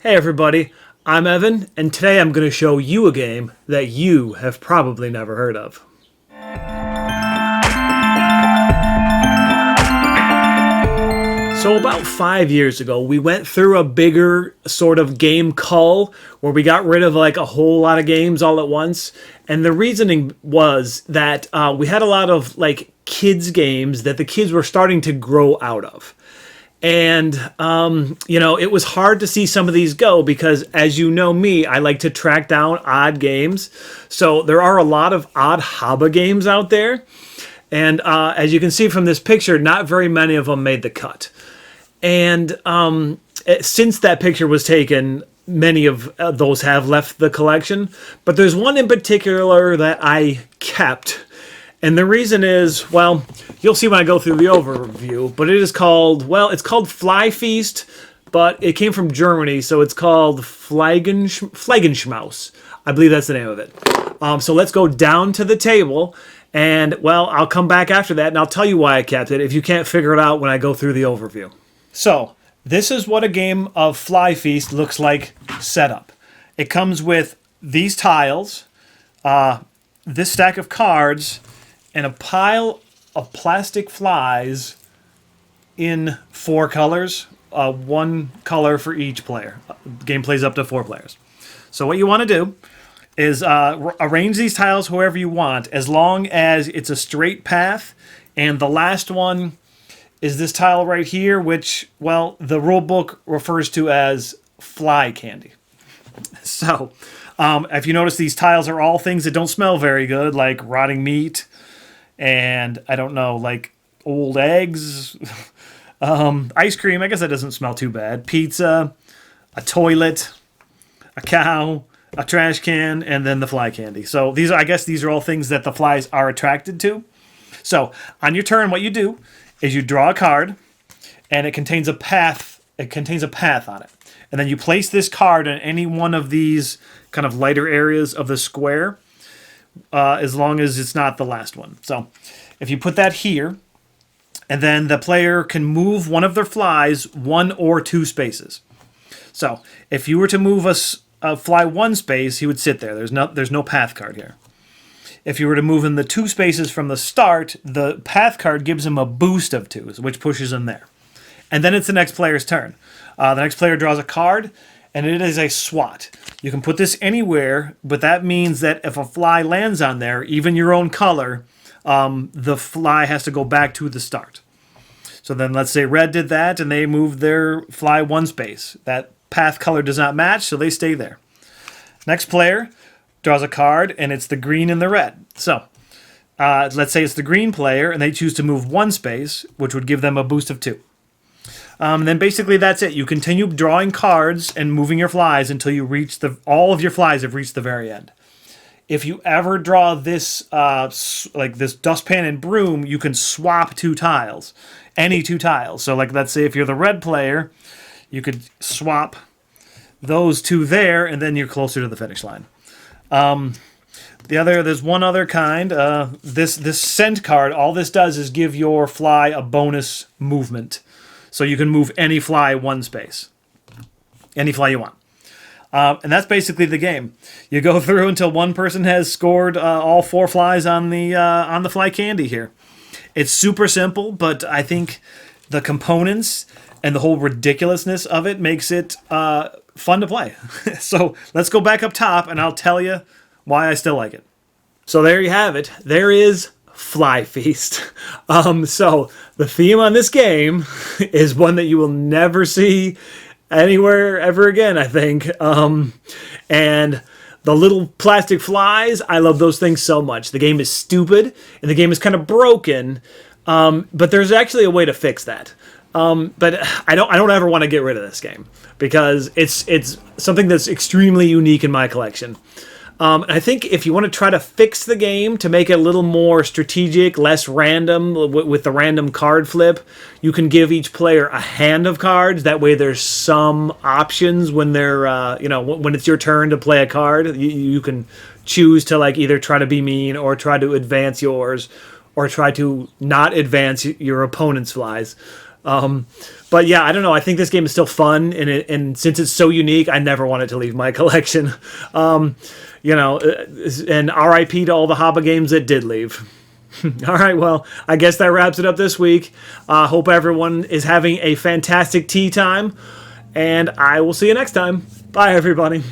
Hey everybody, I'm Evan, and today I'm going to show you a game that you have probably never heard of. So about 5 years ago, we went through a bigger sort of game cull where we got rid of like a whole lot of games all at once. And the reasoning was that we had a lot of like kids games that the kids were starting to grow out of. And, it was hard to see some of these go because, as you know me, I like to track down odd games. So there are a lot of odd HABA games out there. And as you can see from this picture, not very many of them made the cut. And since that picture was taken, many of those have left the collection. But there's one in particular that I kept. And the reason is, well, you'll see when I go through the overview, but it's called Fly Feast, but it came from Germany, so it's called Fliegenschmaus. I believe that's the name of it. So let's go down to the table, and, well, I'll come back after that, and I'll tell you why I kept it if you can't figure it out when I go through the overview. So, this is what a game of Fly Feast looks like set up. It comes with these tiles, this stack of cards, and a pile of plastic flies in 4 colors, 1 color for each player. The game plays up to 4 players. So what you want to do is arrange these tiles however you want, as long as it's a straight path. And the last one is this tile right here, which, well, the rule book refers to as fly candy. So if you notice, these tiles are all things that don't smell very good, like rotting meat, and I don't know, like old eggs, ice cream. I guess that doesn't smell too bad. Pizza, a toilet, a cow, a trash can, and then the fly candy. So I guess these are all things that the flies are attracted to. So on your turn, what you do is you draw a card, and it contains a path. It contains a path on it, and then you place this card in any one of these kind of lighter areas of the square. As long as it's not the last one. So if you put that here, and then the player can move one of their flies 1 or 2 spaces. So if you were to move a fly 1 space, he would sit there. There's no path card here. If you were to move in the 2 spaces from the start, the path card gives him a boost of 2, which pushes him there. And then it's the next player's turn. The next player draws a card, and it is a swat. You can put this anywhere, but that means that if a fly lands on there, even your own color, the fly has to go back to the start. So then let's say red did that, and they moved their fly 1 space. That path color does not match, so they stay there. Next player draws a card, and it's the green and the red. So let's say it's the green player, and they choose to move 1 space, which would give them a boost of 2. Then basically that's it. You continue drawing cards and moving your flies until you reach all of your flies have reached the very end. If you ever draw this like this dustpan and broom, you can swap 2 tiles, any 2 tiles. So like let's say if you're the red player, you could swap those 2 there, and then you're closer to the finish line. There's one other kind. This scent card. All this does is give your fly a bonus movement. So you can move any fly 1 space. Any fly you want. And that's basically the game. You go through until one person has scored all 4 flies on the fly candy here. It's super simple, but I think the components and the whole ridiculousness of it makes it fun to play. So let's go back up top, and I'll tell you why I still like it. So there you have it. There is Fly Feast. So the theme on this game is one that you will never see anywhere ever again, I think. And the little plastic flies, I love those things so much. The game is stupid, and the game is kind of broken, but there's actually a way to fix that. But I don't ever want to get rid of this game because it's something that's extremely unique in my collection. And I think if you want to try to fix the game to make it a little more strategic, less random, with the random card flip, you can give each player a hand of cards. That way there's some options when they're, when it's your turn to play a card. You can choose to like either try to be mean or try to advance yours or try to not advance your opponent's flies. But yeah, I don't know. I think this game is still fun, and since it's so unique, I never want it to leave my collection. And RIP to all the Haba games that did leave. All right, well, I guess that wraps it up this week. Hope everyone is having a fantastic tea time, and I will see you next time. Bye, everybody.